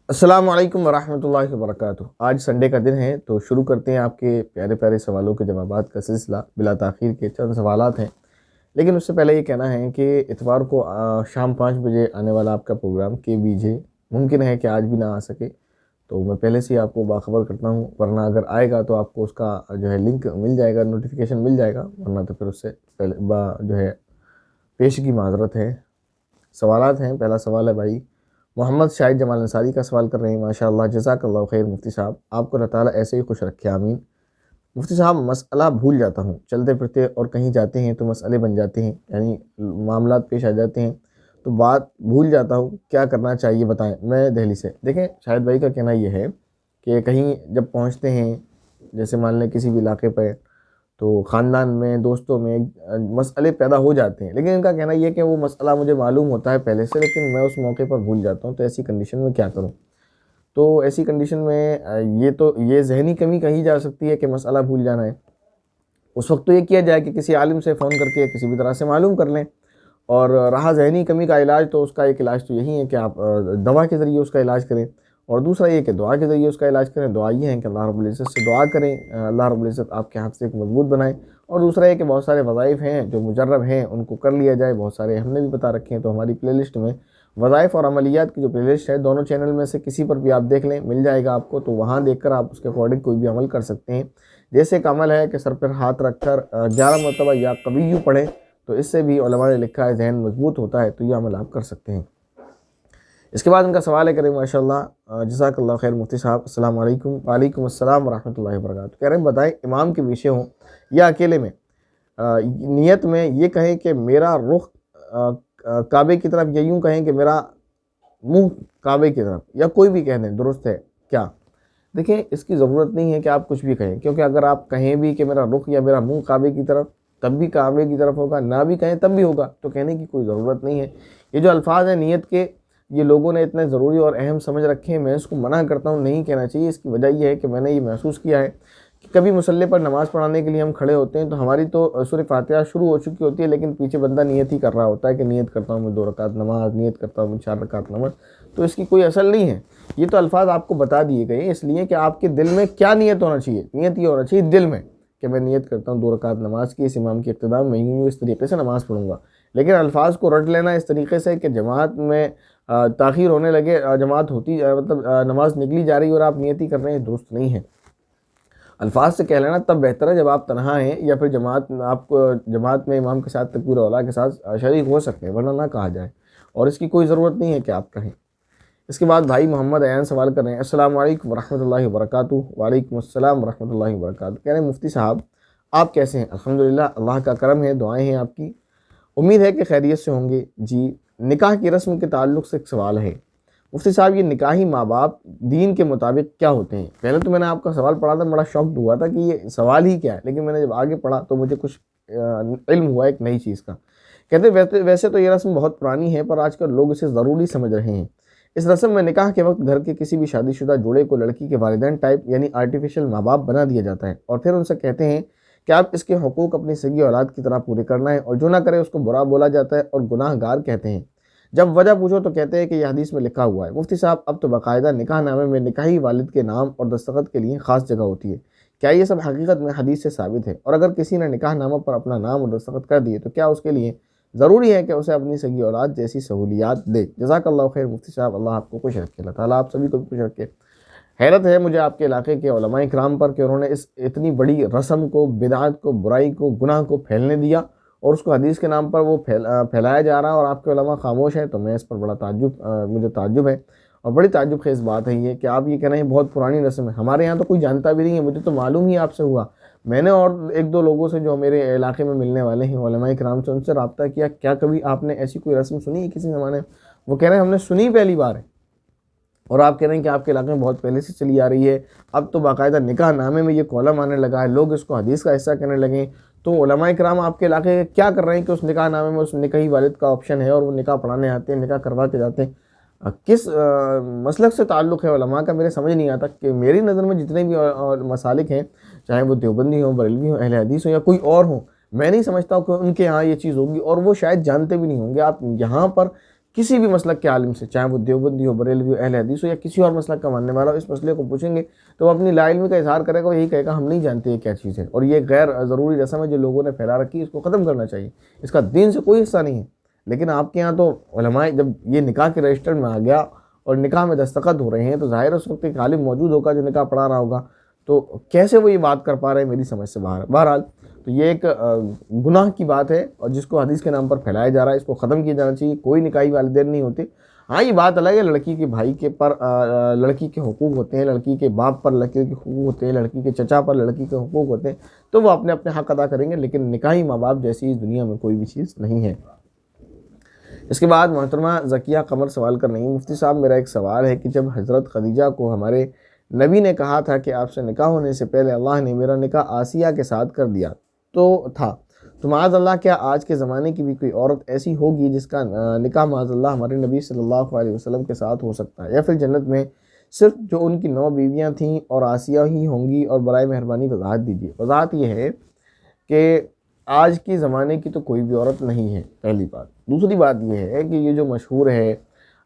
अस्सलाम वालेकुम वरहमतुल्लाहि वबरकातुहू। आज संडे का दिन है तो शुरू करते हैं आपके प्यारे प्यारे सवालों के जवाबात का सिलसिला। बिला ताख़ीर के चंद सवालात हैं, लेकिन उससे पहले ये कहना है कि इतवार को शाम 5 बजे आने वाला आपका प्रोग्राम के बीजे मुमकिन है कि आज भी ना आ सके, तो मैं पहले से ही आपको बाखबर करता हूँ, वरना अगर आएगा तो आपको उसका जो है लिंक मिल जाएगा, नोटिफिकेशन मिल जाएगा, वरना तो फिर उससे पहले जो है पेश की माजरत है। सवालात हैं। पहला सवाल है भाई मोहम्मद शाहिद जमाल अंसारी का सवाल कर रहे हैं, माशाअल्लाह जज़ाकल्लाहु खैर। मुफ्ती साहब आपको अल्लाह ताला ऐसे ही खुश रखे, आमीन। मुफ्ती साहब मसला भूल जाता हूँ, चलते फिरते और कहीं जाते हैं तो मसले बन जाते हैं, यानी मामलात पेश आ जाते हैं तो बात भूल जाता हूँ, क्या करना चाहिए बताएं। मैं दिल्ली से। देखें, शाहिद भाई का कहना यह है कि कहीं जब पहुँचते हैं, जैसे मान लें किसी भी इलाके पर, तो ख़ानदान में, दोस्तों में मसले पैदा हो जाते हैं, लेकिन इनका कहना यह है कि वो मसला मुझे मालूम होता है पहले से, लेकिन मैं उस मौके पर भूल जाता हूँ, तो ऐसी कंडीशन में क्या करूँ। तो ऐसी कंडीशन में ये ज़हनी कमी कही जा सकती है कि मसला भूल जाना है। उस वक्त तो ये किया जाए कि किसी आलिम से फ़ोन करके किसी भी तरह से मालूम कर लें। और रहा ज़हनी कमी का इलाज, तो उसका एक इलाज तो यही है कि आप दवा के ज़रिए उसका इलाज करें, और दूसरा ये कि दुआ के ज़रिए उसका इलाज करें। दुआ ये है कि अल्लाह रब्बुल इज़्ज़त से दुआ करें, अल्लाह रब्बुल इज़्ज़त आपके हाथ को मजबूत बनाए। और दूसरा ये कि बहुत सारे वज़ाइफ़ हैं जो मुजर्रब हैं, उनको कर लिया जाए। बहुत सारे हमने भी बता रखे हैं, तो हमारी प्लेलिस्ट में वज़ाइफ़ और अमलियात की जो प्लेलिस्ट है, दोनों चैनल में से किसी पर भी आप देख लें, मिल जाएगा आपको। तो वहाँ देखकर आप उसके अकॉर्डिंग कोई भी अमल कर सकते हैं। जैसे एक अमल है कि सर पर हाथ रखकर 11 मरतबा या कविय्यू पढ़ें, तो इससे भी उलमा ने लिखा है ज़हन मजबूत होता है, तो यह अमल आप कर सकते हैं। इसके बाद उनका सवाल है, करें माशाअल्लाह जज़ाकल्लाहु खैर मुफ्ती साहब, अस्सलाम वालेकुम। वालेकुम अस्सलाम वरहमतुल्लाहि वबरकातुहू। कह रहे हैं बताएं, इमाम के पीछे हों या अकेले में, नियत में ये कहें कि मेरा रुख काबे की तरफ, या यूँ कहें कि मेरा मुंह काबे की तरफ, या कोई भी कह दें, दुरुस्त है क्या। देखिए, इसकी ज़रूरत नहीं है कि आप कुछ भी कहें, क्योंकि अगर आप कहें भी कि मेरा रुख या मेरा मुंह काबे की तरफ, तब भी काबे की तरफ होगा, ना भी कहें तब भी होगा, तो कहने की कोई ज़रूरत नहीं है। ये जो अल्फाज हैं नियत के, ये लोगों ने इतने ज़रूरी और अहम समझ रखे हैं, मैं इसको मना करता हूँ, नहीं कहना चाहिए। इसकी वजह यह है कि मैंने ये महसूस किया है कि कभी मुसल्ले पर नमाज़ पढ़ाने के लिए हम खड़े होते हैं, तो हमारी तो सूरह फातिहा शुरू हो चुकी होती है, लेकिन पीछे बंदा नियत ही कर रहा होता है कि नियत करता हूँ मैं 2 रकात नमाज, नियत करता हूँ मैं 4 रकात नमाज। तो इसकी कोई असल नहीं है। ये तो अल्फाज आपको बता दिए गए इसलिए कि आपके दिल में क्या नियत होना चाहिए। नियत ये होना चाहिए दिल में कि मैं नियत करता हूँ 2 रकात नमाज की, इस इमाम की इक्तिदा में यूँ इस तरीके से नमाज़ पढ़ूंगा। लेकिन अल्फाज को रट लेना इस तरीके से कि जमात में ताख़ीर होने लगे, जमात होती मतलब नमाज निकली जा रही और आप नियत ही कर रहे हैं, दुरुस्त नहीं है। अल्फाज से कह लेना तब बेहतर है जब आप तनहा हैं, या फिर आप जमात में इमाम के साथ तकबीर औला के साथ शरीक हो सकते हैं, वरना ना कहा जाए, और इसकी कोई ज़रूरत नहीं है कि आप कहें। इसके बाद भाई मोहम्मद अयान सवाल कर रहे हैं, अस्सलाम वालेकुम वरहमतुल्लाहि वबरकातुहू। वालेकुम अस्सलाम वरहमतुल्लाहि वबरकातुहू। कह रहे हैं मुफ्ती साहब आप कैसे हैं। अल्हम्दुलिल्लाह, अल्लाह का करम है, दुआएं हैं आपकी, उम्मीद है कि खैरियत से होंगे। जी, निकाह की रस्म के ताल्लुक़ से एक सवाल है। मुफ्ती साहब, ये निकाही माँ बाप दीन के मुताबिक क्या होते हैं। पहले तो मैंने आपका सवाल पढ़ा था, बड़ा शॉक्ड हुआ था कि ये सवाल ही क्या है, लेकिन मैंने जब आगे पढ़ा तो मुझे कुछ इल्म हुआ एक नई चीज़ का। कहते वैसे तो ये रस्म बहुत पुरानी है, पर आजकल लोग इसे ज़रूरी समझ रहे हैं। इस रस्म में निकाह के वक्त घर के किसी भी शादीशुदा जोड़े को लड़की के वालिदैन टाइप यानी आर्टिफिशियल माँ बाप बना दिया जाता है, और फिर उनसे कहते हैं कि आप इसके हुकूक अपनी सगी औलाद की तरह पूरे करना है, और जो ना करे उसको बुरा बोला जाता है और गुनाहगार कहते हैं। जब वजह पूछो तो कहते हैं कि यह हदीस में लिखा हुआ है। मुफ्ती साहब, अब तो बाकायदा निकाह नामे में निकाही वालिद के नाम और दस्तखत के लिए ख़ास जगह होती है। क्या ये सब हकीकत में हदीस से साबित है, और अगर किसी ने निकाह नामा पर अपना नाम और दस्तखत कर दिए तो क्या उसके लिए ज़रूरी है कि उसे अपनी सगी औलाद जैसी सहूलियात दे। जज़ाकल्लाहु खैर मुफ्ती साहब, अल्लाह आपको खुश रखे, अल्लाह ताला आप सभी को खुश रखे। हैरत है मुझे आपके इलाके के उलमाए किराम पर कि उन्होंने इस इतनी बड़ी रस्म को, बिदअत को, बुराई को, गुनाह को फैलने दिया, और उसको हदीस के नाम पर वो फैलाया जा रहा है, और आपके उलमा खामोश हैं। तो मैं इस पर बड़ा मुझे ताज्जुब है, और बड़ी ताज्जुब खेज़ बात है ये कि आप ये कह रहे हैं बहुत पुरानी रस्म है। हमारे यहाँ तो कोई जानता भी नहीं है, मुझे तो मालूम ही आपसे हुआ। मैंने और 1-2 लोगों से जो मेरे इलाके में मिलने वाले हैं उलमाए किराम से, उनसे रब्ता किया, क्या कभी आपने ऐसी कोई रस्म सुनी है किसी ज़माने में। वो कह रहे हैं हमने सुनी पहली बार है, और आप कह रहे हैं कि आपके इलाके में बहुत पहले से चली आ रही है। अब तो बाकायदा निकाह नामे में ये कॉलम आने लगा है, लोग इसको हदीस का हिस्सा कहने लगे। तो उलमाए किराम आपके इलाके क्या कर रहे हैं कि उस निकाह नामे में उस निकाही वालिद का ऑप्शन है, और वो निकाह पढ़ाने आते हैं, निकाह करवा के जाते हैं। किस मसलक से ताल्लुक़ है उलमा का, मेरे समझ नहीं आता। कि मेरी नज़र में जितने भी मसालिक हैं, चाहे वो देवबंदी हो, बरेलवी हो, अहले हदीस हो, या कोई और हो, मैं नहीं समझता कि उनके यहाँ ये चीज़ होगी, और वो शायद जानते भी नहीं होंगे। आप यहाँ पर किसी भी मसलक के आलिम से, चाहे वो देवबंदी हो, बरेलवी हो, अहले हदीस हो या किसी और मसलक का मानने वाला हो, इस मसले को पूछेंगे तो वो अपनी लाइल्मी का इजहार करेगा, वो यही कहेगा हम नहीं जानते ये क्या चीज़ है, और ये गैर ज़रूरी रस्म है जो लोगों ने फैला रखी है, इसको ख़त्म करना चाहिए, इसका दीन से कोई हिस्सा नहीं है। लेकिन आपके यहाँ तो उलमाए जब ये निकाह के रजिस्टर में आ गया और निकाह में दस्तखत हो रहे हैं तो ज़ाहिर उस वक्त एक आलिम मौजूद होगा जो निकाह पढ़ा रहा होगा, तो कैसे वो ये बात कर पा रहे हैं, मेरी समझ से बाहर। बहरहाल तो ये एक गुनाह की बात है और जिसको हदीस के नाम पर फैलाया जा रहा है, इसको ख़त्म किया जाना चाहिए। कोई निकाही वालिदैन नहीं होते। हाँ, ये बात अलग है, लड़की के भाई के पर लड़की के हुकूक होते हैं, लड़की के बाप पर लड़की के हुकूक होते हैं, लड़की के चचा पर लड़की के हुकूक होते हैं, तो वो अपने अपने हक़ अदा करेंगे। लेकिन निकाही माँ बाप जैसी इस दुनिया में कोई भी चीज़ नहीं है। इसके बाद मोहतरमा ज़किया कमर सवाल कर रही हैं, मुफ्ती साहब मेरा एक सवाल है कि जब हज़रत खदीजा को हमारे नबी ने कहा था कि आपसे निकाह होने से पहले अल्लाह ने मेरा निकाह आसिया के साथ कर दिया तो माज़अल्लाह क्या आज के ज़माने की भी कोई औरत ऐसी होगी जिसका निकाह माज़अल्लाह हमारे नबी सल्लल्लाहु अलैहि वसल्लम के साथ हो सकता है, या फिर जन्नत में सिर्फ जो उनकी 9 बीवियाँ थीं और आसिया ही होंगी? और बराए मेहरबानी वजाहत दीजिए। वजाहत ये है कि आज के ज़माने की तो कोई भी औरत नहीं है, पहली बात। दूसरी बात यह है कि ये जो मशहूर है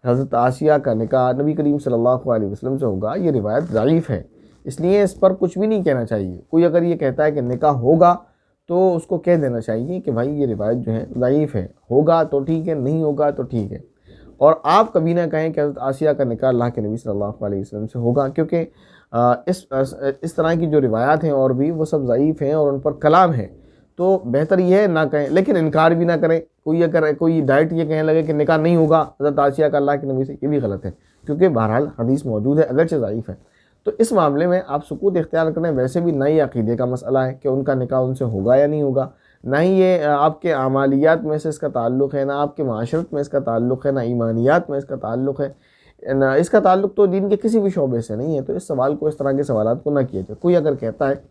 हज़रत आसिया का निकाह नबी करीम सल्लल्लाहु अलैहि वसल्लम से होगा, ये रिवायत ज़ईफ़ है, इसलिए इस पर कुछ भी नहीं कहना चाहिए। कोई अगर ये कहता है कि निकाह होगा तो उसको कह देना चाहिए कि भाई ये रिवायत जो है ज़ईफ़ है, होगा तो ठीक है, नहीं होगा तो ठीक है। और आप कभी ना कहें कि हज़रत आसिया का निकाह अल्लाह के नबी सल्लल्लाहु अलैहि वसल्लम से होगा, क्योंकि इस तरह की जो रिवायात हैं और भी वो सब ज़ईफ़ हैं और उन पर कलाम है। तो बेहतर ये है ना कहें, लेकिन इनकार भी ना करें। कोई अगर कोई डायरेक्ट ये कहने लगे कि निकाह नहीं होगा हज़रत आसिया का अल्लाह के नबी से, ये भी गलत है, क्योंकि बहरहाल हदीस मौजूद है, अगरचे ज़ईफ़ है। तो इस मामले में आप सुकूत इख्तियार करें। वैसे भी नई अक़ीदे का मसला है कि उनका निकाह उनसे होगा या नहीं होगा, ना ही ये आपके आमालियात में से इसका ताल्लुक़ है, ना आपके माशरत में इसका ताल्लुक़ है, ना ईमानियात में इसका ताल्लुक़ है, ना इसका ताल्लुक़ तो दीन के किसी भी शोबे से नहीं है। तो इस सवाल को, इस तरह के सवालात को ना किया जाए। कोई अगर कहता है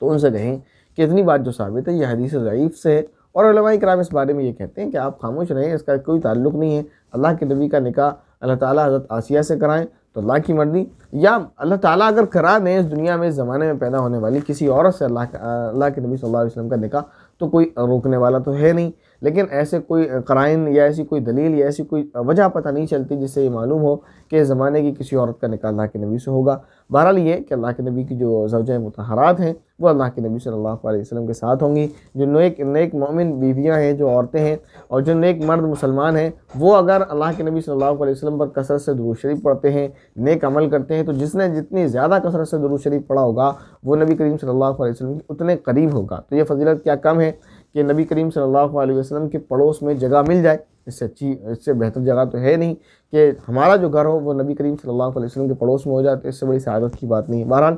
तो उनसे कहें कि इतनी बात जो साबित है यह हदीस ज़ईफ़ से है, और उलमाए किराम इस बारे में ये कहते हैं कि आप खामोश रहें, इसका कोई ताल्लुक़ नहीं है। अल्लाह के नबी का निकाह अल्लाह ताला हज़रत आसिया से कराएं तो अल्लाह की मर्ज़ी, या अल्लाह ताला अगर करा दें इस दुनिया में, इस ज़माने में पैदा होने वाली किसी औरत से अल्लाह के नबी सल्लल्लाहु अलैहि वसल्लम का निकाह, तो कोई रोकने वाला तो है नहीं। लेकिन ऐसे कोई क़राइन या ऐसी कोई दलील या ऐसी कोई वजह पता नहीं चलती जिससे ये मालूम हो कि इस ज़माने की किसी औरत का निकाह अल्लाह के नबी से होगा। बहरहाल ये कि अल्लाह के नबी की जो ज़ौजाए मुतहरात हैं वो अल्लाह के नबी सल्लल्लाहु अलैहि वसल्लम के साथ होंगी। जो नेक मोमिन बीवियाँ हैं, जो औरतें हैं, और जो नेक मर्द मुसलमान हैं, वो अगर अल्लाह के नबी सल्लल्लाहु अलैहि वसल्लम पर कसरत से दुरूद शरीफ पढ़ते हैं, नेक अमल करते हैं, तो जिसने जितनी ज़्यादा कसरत से दुरूद शरीफ पढ़ा होगा वो नबी करीम सल्लल्लाहु अलैहि वसल्लम के उतने करीब होगा। तो ये फजीलत क्या कम है कि नबी करीम सल्लल्लाहु अलैहि वसल्लम के पड़ोस में जगह मिल जाए। इससे बेहतर जगह तो है नहीं कि हमारा जो घर हो वो नबी करीम सल्लल्लाहु अलैहि वसल्लम के पड़ोस में हो जाए, तो इससे बड़ी सआदत की बात नहीं है। बहरहाल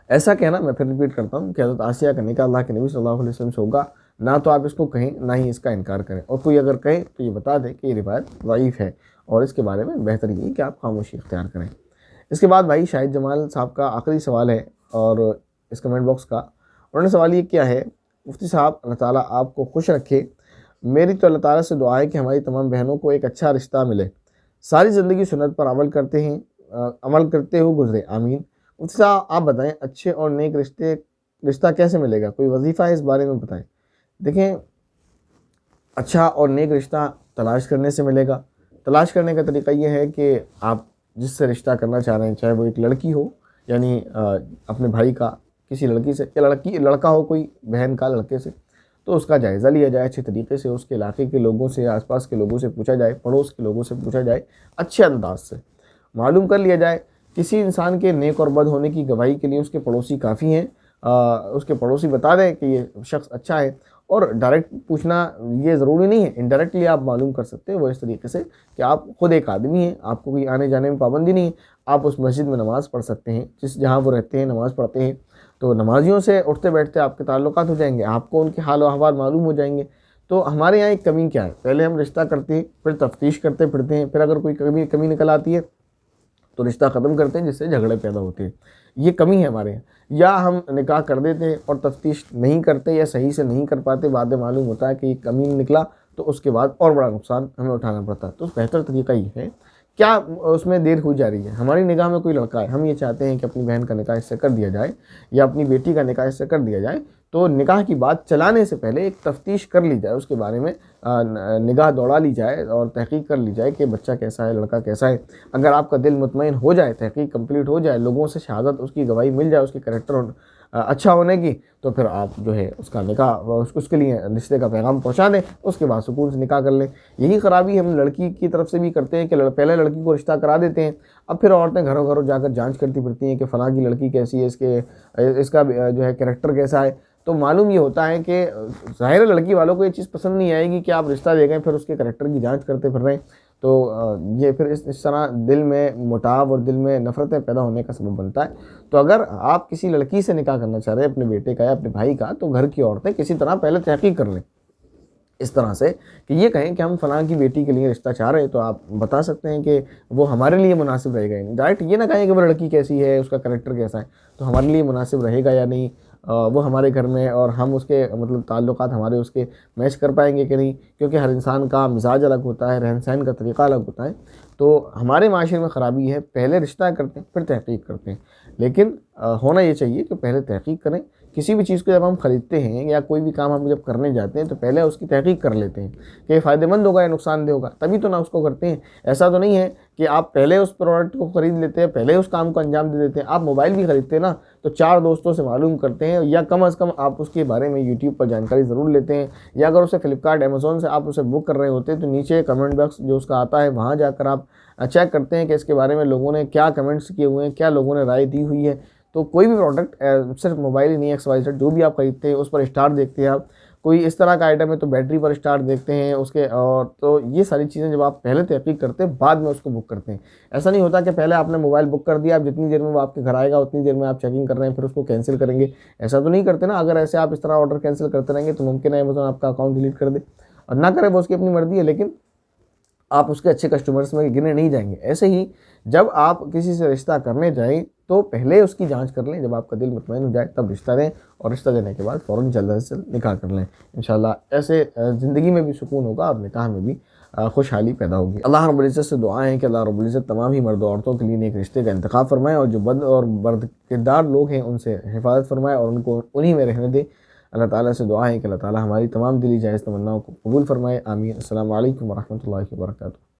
ऐसा कहना, मैं फिर रिपीट करता हूँ कि हज़रत आसिया का निकाह अल्लाह के नबी सल्लल्लाहु अलैहि वसल्लम से होगा, ना तो आप इसको कहें ना ही इसका इनकार करें। और कोई अगर कहे तो ये बता दें कि ये रिवायत ज़ईफ़ है और इसके बारे में बेहतर ये कि आप खामोशी इख्तियार करें। इसके बाद भाई शाहिद जमाल साहब का आखिरी सवाल है और इस कमेंट बॉक्स का, उन्होंने सवाल ये किया है, मुफ्ती साहब अल्लाह ताला आपको खुश रखे, मेरी तो अल्लाह ताला से दुआ है कि हमारी तमाम बहनों को एक अच्छा रिश्ता मिले, सारी ज़िंदगी सुन्नत पर अमल करते हुए गुजरे, आमीन। मुफ्ती साहब आप बताएं, अच्छे और नेक रिश्ता कैसे मिलेगा, कोई वजीफ़ा है इस बारे में बताएं। देखें, अच्छा और नेक रिश्ता तलाश करने से मिलेगा। तलाश करने का तरीका ये है कि आप जिससे रिश्ता करना चाह रहे हैं, चाहे वो एक लड़की हो, यानी अपने भाई का किसी लड़की से, या लड़का हो कोई बहन का लड़के से, तो उसका जायज़ा लिया जाए अच्छे तरीके से, उसके इलाके के लोगों से, आसपास के लोगों से पूछा जाए, पड़ोस के लोगों से पूछा जाए, अच्छे अंदाज से मालूम कर लिया जाए। किसी इंसान के नेक और बद होने की गवाही के लिए उसके पड़ोसी काफ़ी हैं। उसके पड़ोसी बता दें कि ये शख्स अच्छा है, और डायरेक्ट पूछना ये ज़रूरी नहीं है, इनडायरेक्टली आप मालूम कर सकते हैं वो इस तरीके से कि आप ख़ुद एक आदमी हैं, आपको कोई आने जाने में पाबंदी नहीं है, आप उस मस्जिद में नमाज़ पढ़ सकते हैं, जहाँ वो रहते हैं नमाज़ पढ़ते हैं, तो नमाजियों से उठते बैठते आपके ताल्लुकात हो जाएंगे, आपको उनके हाल व अहवाल मालूम हो जाएंगे। तो हमारे यहाँ एक कमी क्या है, पहले हम रिश्ता करते हैं, फिर तफ्तीश करते फिरते हैं, फिर अगर कोई कमी निकल आती है तो रिश्ता ख़त्म करते हैं, जिससे झगड़े पैदा होते हैं। ये कमी है हमारे यहाँ। या हम निकाह कर देते हैं और तफ्तीश नहीं करते या सही से नहीं कर पाते, बाद में मालूम होता है कि ये कमी निकला, तो उसके बाद और बड़ा नुकसान हमें उठाना पड़ता है। तो बेहतर तरीका ये है, क्या उसमें देर हो जा रही है, हमारी निगाह में कोई लड़का है, हम ये चाहते हैं कि अपनी बहन का निकाह इससे कर दिया जाए या अपनी बेटी का निकाह इससे कर दिया जाए, तो निकाह की बात चलाने से पहले एक तफ्तीश कर ली जाए, उसके बारे में निगाह दौड़ा ली जाए और तहकीक कर ली जाए कि बच्चा कैसा है, लड़का कैसा है। अगर आपका दिल मुतमईन हो जाए, तहकीक कंप्लीट हो जाए, लोगों से शहादत उसकी गवाही मिल जाए उसके कैरेक्टर अच्छा होने की, तो फिर आप जो है उसका निकाह उसके लिए रिश्ते का पैगाम पहुंचा दें, उसके बाद सुकून से निकाह कर लें। यही ख़राबी हम लड़की की तरफ से भी करते हैं कि पहले लड़की को रिश्ता करा देते हैं, अब फिर औरतें घरों घरों जाकर जांच करती फिरती हैं कि फ़लाँ की लड़की कैसी है, इसका जो है कैरेक्टर कैसा है। तो मालूम ये होता है कि ज़ाहिर लड़की वालों को ये चीज़ पसंद नहीं आएगी कि आप रिश्ता दे गए फिर उसके करैक्टर की जांच करते फिर रहे हैं। तो ये फिर इस तरह दिल में मुटाव और दिल में नफ़रतें पैदा होने का सबब बनता है। तो अगर आप किसी लड़की से निकाह करना चाह रहे हैं, अपने बेटे का या अपने भाई का, तो घर की औरतें किसी तरह पहले तहकीक कर लें, इस तरह से कि ये कहें कि हम फ़लाँ की बेटी के लिए रिश्ता चाह रहे हैं, तो आप बता सकते हैं कि वो हमारे लिए मुनासिब रहेगा। डायरेक्ट ये ना कहें कि वो लड़की कैसी है, उसका करैक्टर कैसा है, तो हमारे लिए मुनासिब रहेगा या नहीं, वो हमारे घर में और हम उसके मतलब ताल्लुकात हमारे उसके मैच कर पाएंगे कि नहीं, क्योंकि हर इंसान का मिजाज अलग होता है, रहन सहन का तरीक़ा अलग होता है। तो हमारे माशरे में ख़राबी है, पहले रिश्ता करते हैं फिर तहकीक करते हैं। लेकिन होना ये चाहिए कि पहले तहकीक करें। किसी भी चीज़ को जब हम ख़रीदते हैं या कोई भी काम हम जब करने जाते हैं तो पहले उसकी तहकीक कर लेते हैं कि फ़ायदेमंद होगा या नुकसानदेह होगा, तभी तो ना उसको करते हैं। ऐसा तो नहीं है कि आप पहले उस प्रोडक्ट को ख़रीद लेते हैं, पहले उस काम को अंजाम दे देते हैं। आप मोबाइल भी ख़रीदते हैं ना, तो 4 दोस्तों से मालूम करते हैं, या कम अज़ कम आप उसके बारे में यूट्यूब पर जानकारी ज़रूर लेते हैं, या अगर उसे फ्लिपकार्ट अमेज़ॉन से आप उसे बुक कर रहे होते हैं तो नीचे कमेंट बॉक्स जो उसका आता है वहाँ जाकर आप चेक करते हैं कि इसके बारे में लोगों ने क्या कमेंट्स किए हुए हैं, क्या लोगों ने राय दी हुई है। तो कोई भी प्रोडक्ट सिर्फ मोबाइल ही नहीं, XYZ जो भी आप खरीदते हैं उस पर स्टार देखते हैं आप। कोई इस तरह का आइटम है तो बैटरी पर स्टार देखते हैं उसके, और तो ये सारी चीज़ें जब आप पहले तहकीक करते हैं बाद में उसको बुक करते हैं। ऐसा नहीं होता कि पहले आपने मोबाइल बुक कर दिया, आप जितनी देर में वो आपके घर आएगा उतनी देर में आप चेकिंग कर रहे हैं फिर उसको कैंसिल करेंगे। ऐसा तो नहीं करते ना। अगर ऐसे आप इस तरह ऑर्डर कैंसिल करते रहेंगे तो मुमकिन है अमेज़ॉन आपका अकाउंट डिलीट कर दे, और ना करे वो उसकी अपनी मर्ज़ी है, लेकिन आप उसके अच्छे कस्टमर्स में गिने नहीं जाएंगे। ऐसे ही जब आप किसी से रिश्ता करने जाएं तो पहले उसकी जांच कर लें, जब आपका दिल मुतमईन हो जाए तब रिश्ता दें, और रिश्ता देने के बाद फ़ौरन जल्द से जल्द निकाह कर लें। इंशाल्लाह ऐसे ज़िंदगी में भी सुकून होगा और निकाह में भी खुशहाली पैदा होगी। अल्लाह रब्बुल इज़्ज़त से दुआ है कि अल्लाह रब्बुल इज़्ज़त तमाम ही मर्द औरतों के लिए एक रिश्ते का इंतखाब फरमाए, और जो बद और बद किरदार लोग हैं उनसे हिफाजत फरमाए और उनको उन्हीं में रहने दे। अल्लाह ताला से दुआ है कि अल्लाह ताला हमारी तमाम दिली जायज़ तमन्नाओं को कबूल फरमाए। आमीन। अस्सलामु अलैकुम व रहमतुल्लाहि व बरकातुहू।